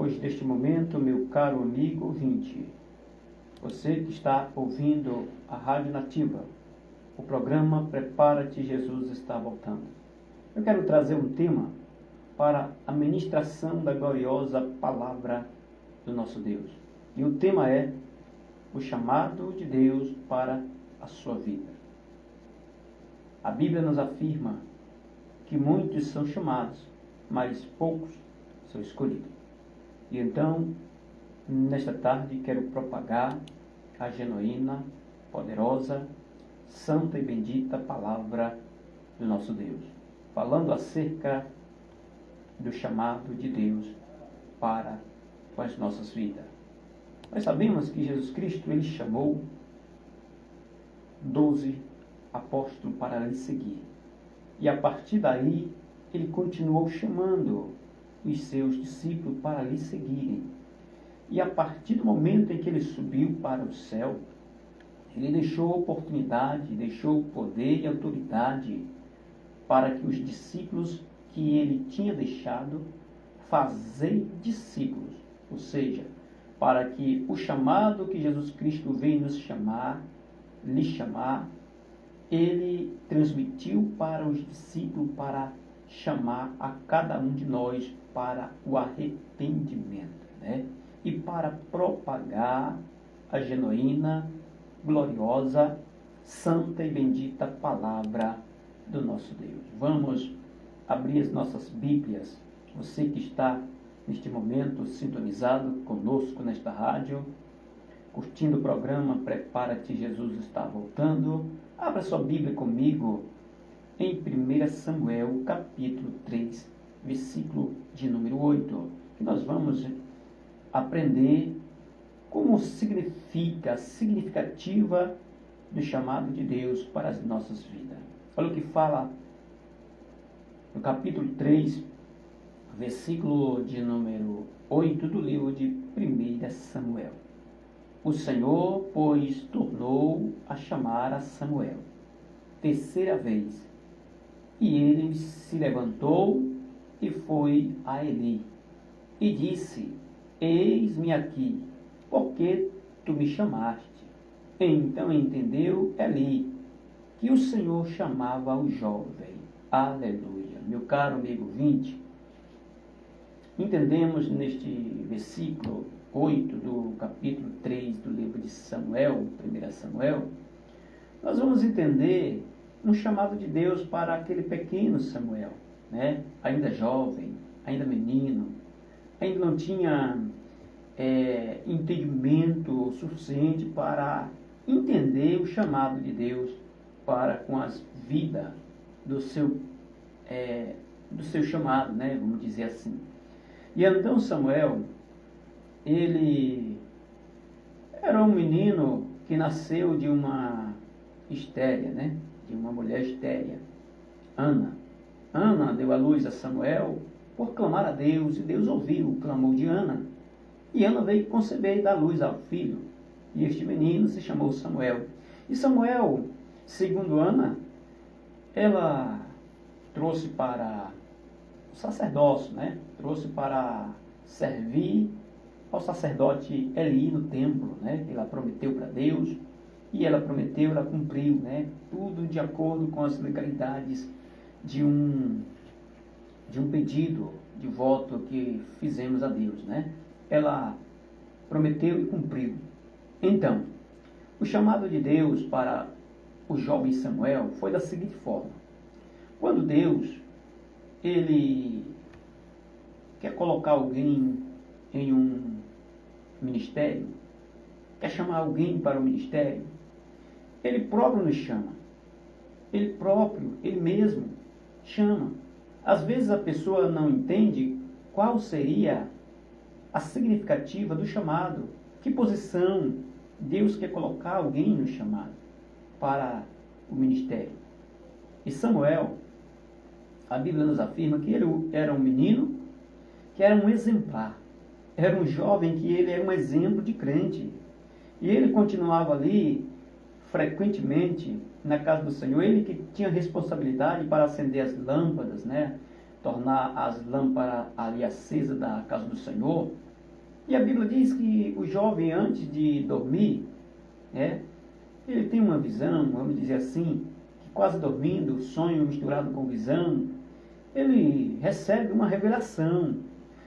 Pois neste momento, meu caro amigo ouvinte, você que está ouvindo a Rádio Nativa, o programa Prepara-te, Jesus está voltando. Eu quero trazer um tema para a ministração da gloriosa palavra do nosso Deus. E o tema é o chamado de Deus para a sua vida. A Bíblia nos afirma que muitos são chamados, mas poucos são escolhidos. E então, nesta tarde, quero propagar a genuína, poderosa, santa e bendita palavra do nosso Deus, falando acerca do chamado de Deus para as nossas vidas. Nós sabemos que Jesus Cristo, Ele chamou 12 apóstolos para lhe seguir. E a partir daí, Ele continuou chamando os seus discípulos para lhe seguirem. E a partir do momento em que Ele subiu para o céu, Ele deixou oportunidade, deixou poder e autoridade para que os discípulos que Ele tinha deixado fazer discípulos, ou seja, para que o chamado que Jesus Cristo veio nos chamar, lhe chamar, Ele transmitiu para os discípulos para chamar a cada um de nós para o arrependimento, né? E para propagar a genuína, gloriosa, santa e bendita palavra do nosso Deus. Vamos abrir as nossas Bíblias. Você que está neste momento sintonizado conosco nesta rádio, curtindo o programa Prepara-te, Jesus está voltando. Abra sua Bíblia comigo em 1 Samuel, capítulo 3, versículo de número 8, que nós vamos aprender como significa, a significativa do chamado de Deus para as nossas vidas. Olha o que fala no capítulo 3, versículo de número 8 do livro de 1 Samuel. O Senhor, pois, tornou a chamar a Samuel, terceira vez, e ele se levantou e foi a Eli, e disse: Eis-me aqui, porque tu me chamaste. Então entendeu Eli que o Senhor chamava o jovem. Aleluia. Meu caro amigo 20, entendemos neste versículo 8 do capítulo 3 do livro de Samuel, 1 Samuel, nós vamos entender um chamado de Deus para aquele pequeno Samuel, né? Ainda jovem, ainda menino, ainda não tinha entendimento suficiente para entender o chamado de Deus para com as vidas do seu chamado, né? Vamos dizer assim. E então Samuel, ele era um menino que nasceu de uma estéril, né? De uma mulher estéril, Ana. Ana deu à luz a Samuel por clamar a Deus, e Deus ouviu o clamor de Ana. E Ana veio conceber e dar luz ao filho. E este menino se chamou Samuel. E Samuel, segundo Ana, ela trouxe para o sacerdócio, né? Trouxe para servir ao sacerdote Eli no templo, né? Ela prometeu para Deus, e ela prometeu, ela cumpriu, né? Tudo de acordo com as legalidades de um pedido de voto que fizemos a Deus, né? Ela prometeu e cumpriu. Então, o chamado de Deus para o jovem Samuel foi da seguinte forma: quando Deus, Ele quer colocar alguém em um ministério, quer chamar alguém para o ministério, Ele próprio nos chama. Ele próprio, Ele mesmo chama. Às vezes a pessoa não entende qual seria a significativa do chamado, que posição Deus quer colocar alguém no chamado para o ministério. E Samuel, a Bíblia nos afirma que ele era um menino, que era um exemplar, era um jovem que ele era um exemplo de crente. E ele continuava ali frequentemente na casa do Senhor, ele que tinha responsabilidade para acender as lâmpadas, né? Tornar as lâmpadas ali acesas da casa do Senhor. E a Bíblia diz que o jovem, antes de dormir, ele tem uma visão, vamos dizer assim, que quase dormindo, sonho misturado com visão, ele recebe uma revelação.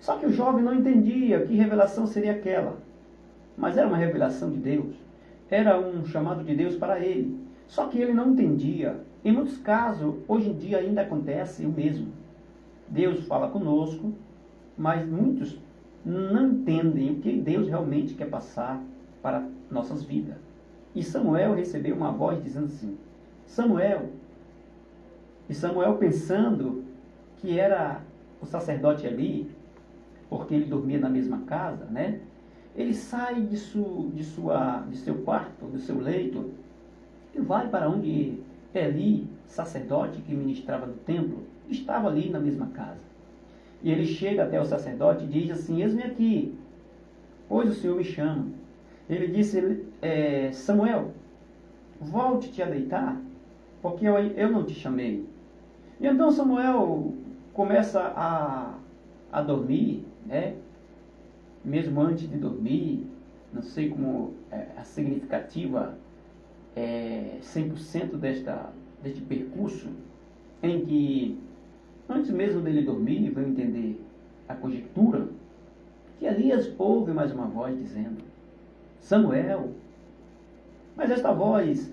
Só que o jovem não entendia que revelação seria aquela. Mas era uma revelação de Deus. Era um chamado de Deus para ele. Só que ele não entendia. Em muitos casos, hoje em dia ainda acontece o mesmo. Deus fala conosco, mas muitos não entendem o que Deus realmente quer passar para nossas vidas. E Samuel recebeu uma voz dizendo assim, Samuel. E Samuel, pensando que era o sacerdote ali, porque ele dormia na mesma casa, né? Ele sai de seu quarto, do seu leito, e vai para onde Eli, sacerdote que ministrava no templo, estava ali na mesma casa. E ele chega até o sacerdote e diz assim, eis-me aqui, pois o Senhor me chama. Ele disse, Samuel, volte-te a deitar, porque eu não te chamei. E então Samuel começa a dormir, né? Mesmo antes de dormir, não sei como a significativa 100% deste percurso, em que antes mesmo dele dormir, vão entender a conjectura, que Elias ouve mais uma voz dizendo, Samuel. Mas esta voz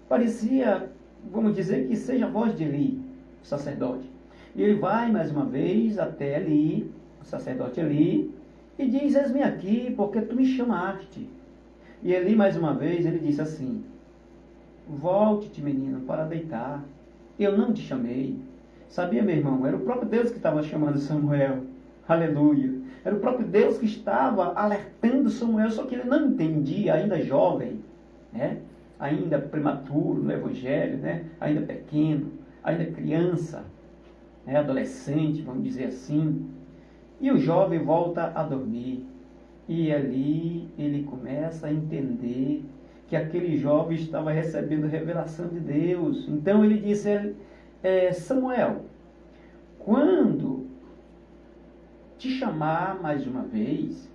parecia, vamos dizer, que seja a voz de Eli, o sacerdote. E ele vai mais uma vez até Eli, o sacerdote Eli, e diz, eis-me aqui, porque tu me chamaste. E Eli, mais uma vez, ele disse assim, volte-te, menino, para deitar. Eu não te chamei. Sabia, meu irmão? Era o próprio Deus que estava chamando Samuel. Aleluia. Era o próprio Deus que estava alertando Samuel, só que ele não entendia, ainda jovem, né? Ainda prematuro no Evangelho, né? Ainda pequeno, ainda criança, né? Adolescente, vamos dizer assim. E o jovem volta a dormir. E ali ele começa a entender que aquele jovem estava recebendo revelação de Deus. Então ele disse, Samuel, quando te chamar mais uma vez,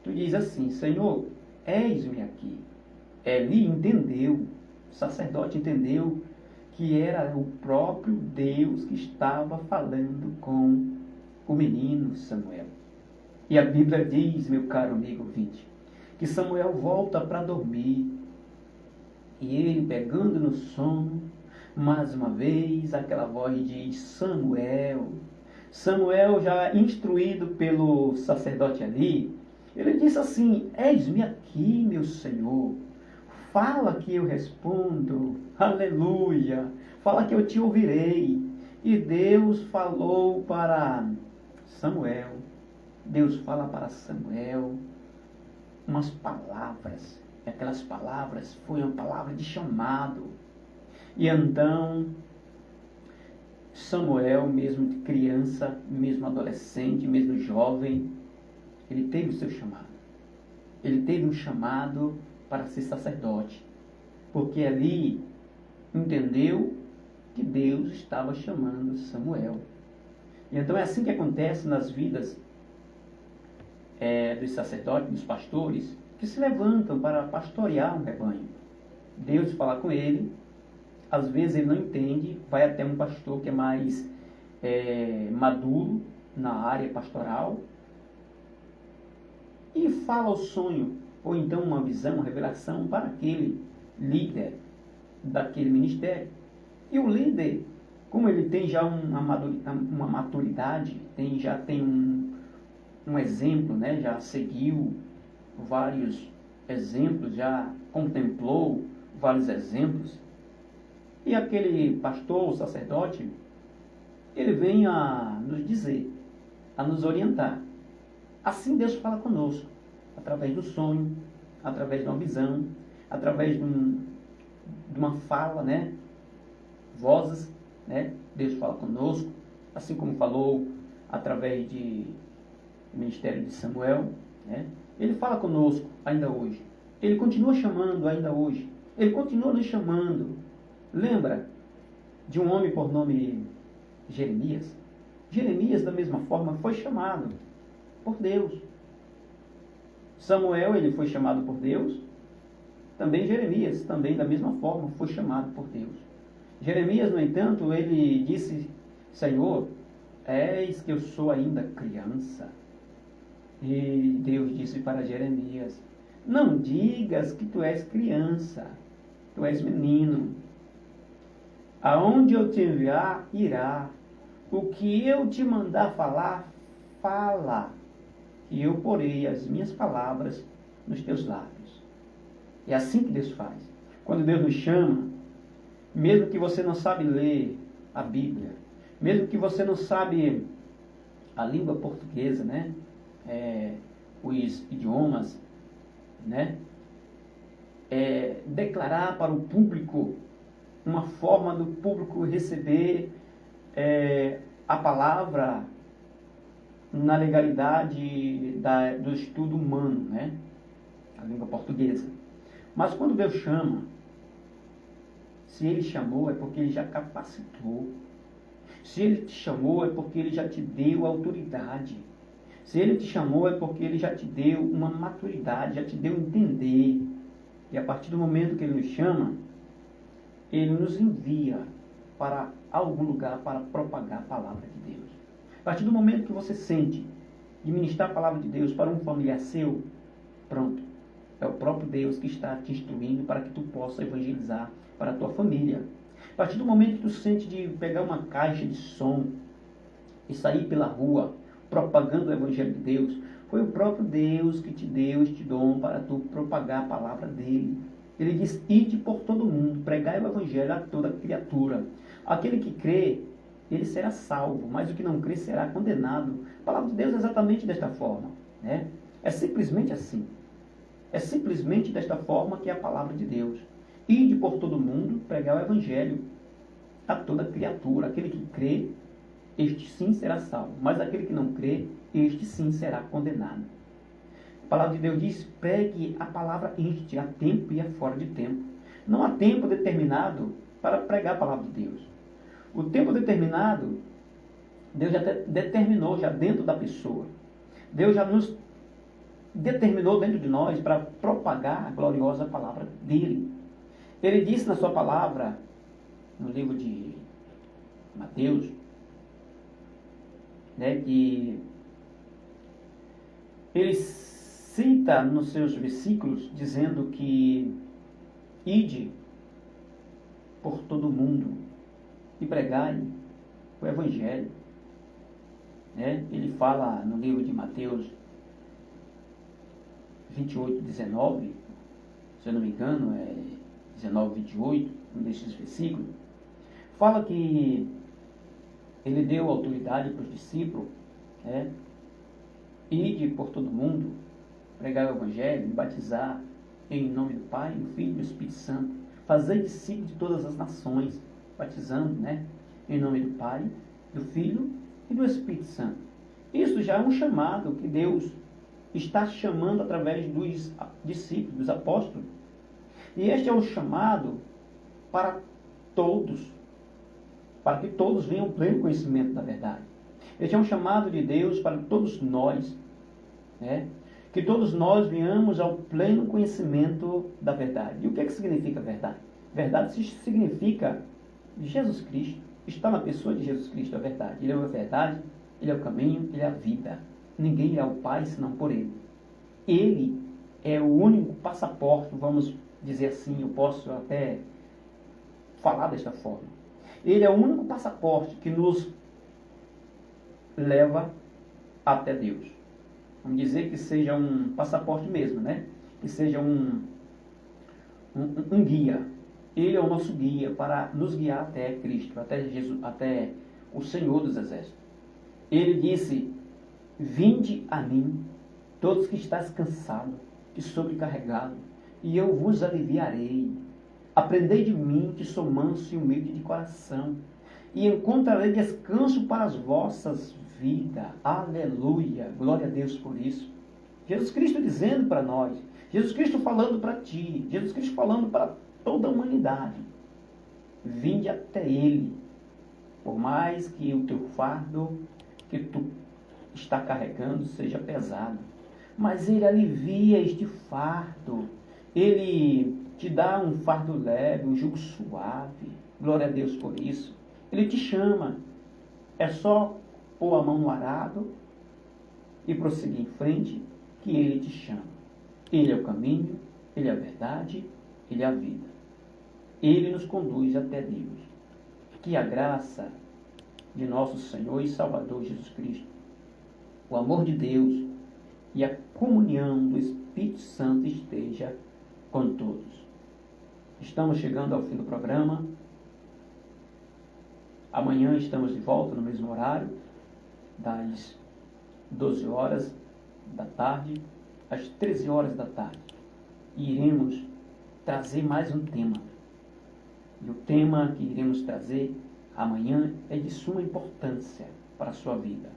tu diz assim, Senhor, eis-me aqui. Eli entendeu, o sacerdote entendeu que era o próprio Deus que estava falando com o menino Samuel. E a Bíblia diz, meu caro amigo ouvinte, que Samuel volta para dormir. E ele, pegando no sono, mais uma vez, aquela voz diz, Samuel. Samuel, já instruído pelo sacerdote ali, ele disse assim, eis-me aqui, meu Senhor. Fala que eu respondo. Aleluia. Fala que eu te ouvirei. E Deus falou para Samuel. Deus fala para Samuel umas palavras. E aquelas palavras foi uma palavra de chamado. E então Samuel, mesmo criança, mesmo adolescente, mesmo jovem, ele teve o seu chamado. Ele teve um chamado para ser sacerdote. Porque ali entendeu que Deus estava chamando Samuel. E então é assim que acontece nas vidas dos sacerdotes, dos pastores, que se levantam para pastorear um rebanho. Deus fala com ele, às vezes ele não entende, vai até um pastor que é mais maduro na área pastoral e fala o sonho, ou então uma visão, uma revelação para aquele líder daquele ministério. E o líder, como ele tem já uma maturidade, já tem um exemplo, né? Já seguiu vários exemplos, já contemplou vários exemplos, e aquele pastor, o sacerdote, ele vem a nos dizer, a nos orientar. Assim Deus fala conosco, através do sonho, através de uma visão, através de uma fala, né? Vozes, né? Deus fala conosco, assim como falou através do ministério de Samuel, né? Ele fala conosco ainda hoje. Ele continua chamando ainda hoje. Ele continua nos chamando. Lembra de um homem por nome Jeremias? Jeremias, da mesma forma, foi chamado por Deus. Samuel, ele foi chamado por Deus. Também Jeremias, também da mesma forma, foi chamado por Deus. Jeremias, no entanto, ele disse: Senhor, eis que eu sou ainda criança. E Deus disse para Jeremias: não digas que tu és criança, tu és menino. Aonde eu te enviar, irá. O que eu te mandar falar, fala. E eu porei as minhas palavras nos teus lábios. É assim que Deus faz. Quando Deus nos chama, mesmo que você não sabe ler a Bíblia, mesmo que você não sabe a língua portuguesa, né? Os idiomas, né? Declarar para o público uma forma do público receber a palavra na legalidade do estudo humano, né? A língua portuguesa. Mas quando Deus chama, se Ele chamou é porque Ele já capacitou. Se Ele te chamou é porque Ele já te deu autoridade. Se Ele te chamou é porque Ele já te deu uma maturidade, já te deu entender. E a partir do momento que Ele nos chama, Ele nos envia para algum lugar para propagar a palavra de Deus. A partir do momento que você sente de ministrar a palavra de Deus para um familiar seu, pronto. É o próprio Deus que está te instruindo para que tu possa evangelizar para a tua família. A partir do momento que tu sente de pegar uma caixa de som e sair pela rua propagando o evangelho de Deus, foi o próprio Deus que te deu este dom para tu propagar a palavra dele. Ele diz: ide por todo mundo, pregai o evangelho a toda criatura. Aquele que crê, ele será salvo, mas o que não crê será condenado. A palavra de Deus é exatamente desta forma, né? É simplesmente assim. É simplesmente desta forma que é a palavra de Deus. Ide por todo mundo, pregar o evangelho a toda criatura. Aquele que crê, este sim será salvo. Mas aquele que não crê, este sim será condenado. A palavra de Deus diz: pregue a palavra este, a tempo e a fora de tempo. Não há tempo determinado para pregar a palavra de Deus. O tempo determinado, Deus já determinou já dentro da pessoa. Deus já nos determinou dentro de nós para propagar a gloriosa palavra dele. Ele disse na sua palavra, no livro de Mateus, né, que ele cita nos seus versículos dizendo que ide por todo o mundo e pregai o evangelho. Né? Ele fala no livro de Mateus 28, 19, se eu não me engano, 19, 28, um desses versículos, fala que ele deu autoridade para os discípulos, né? Ide por todo mundo, pregar o evangelho, batizar em nome do Pai, do Filho e do Espírito Santo, fazer discípulos de todas as nações, batizando, né? Em nome do Pai, do Filho e do Espírito Santo. Isso já é um chamado que Deus está chamando através dos discípulos, dos apóstolos. E este é um chamado para todos, para que todos venham ao pleno conhecimento da verdade. Este é um chamado de Deus para todos nós, né? Que todos nós venhamos ao pleno conhecimento da verdade. E o que é que significa verdade? Verdade significa Jesus Cristo. Está na pessoa de Jesus Cristo a verdade. Ele é a verdade, Ele é o caminho, Ele é a vida. Ninguém é o Pai senão por Ele. Ele é o único passaporte, vamos dizer assim, eu posso até falar desta forma. Ele é o único passaporte que nos leva até Deus. Vamos dizer que seja um passaporte mesmo, né? Que seja um guia. Ele é o nosso guia para nos guiar até Cristo, até Jesus, até o Senhor dos Exércitos. Ele disse: vinde a mim, todos que estáis cansados e sobrecarregados, e eu vos aliviarei. Aprendei de mim, que sou manso e humilde de coração, e encontrarei descanso para as vossas vidas. Aleluia! Glória a Deus por isso. Jesus Cristo dizendo para nós, Jesus Cristo falando para ti, Jesus Cristo falando para toda a humanidade: vinde até Ele, por mais que o teu fardo que tu está carregando seja pesado. mas Ele alivia este fardo. Ele te dá um fardo leve, um jugo suave. Glória a Deus por isso. Ele te chama. É só pôr a mão no arado e prosseguir em frente, que Ele te chama. Ele é o caminho, Ele é a verdade, Ele é a vida. Ele nos conduz até Deus. Que a graça de nosso Senhor e Salvador Jesus Cristo, o amor de Deus e a comunhão do Espírito Santo esteja com todos. Estamos chegando ao fim do programa. Amanhã estamos de volta no mesmo horário, das 12 horas da tarde às 13 horas da tarde. E iremos trazer mais um tema. E o tema que iremos trazer amanhã é de suma importância para a sua vida,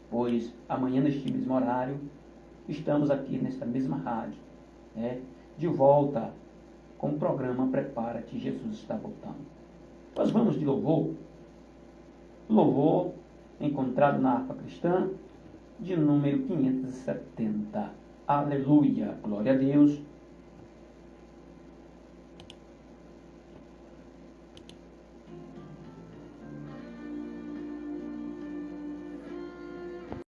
pois amanhã, neste mesmo horário, estamos aqui nesta mesma rádio, de volta com o programa Prepara-te, Jesus está voltando. Nós vamos de louvor. Louvor encontrado na harpa cristã, de número 570. Aleluia, glória a Deus.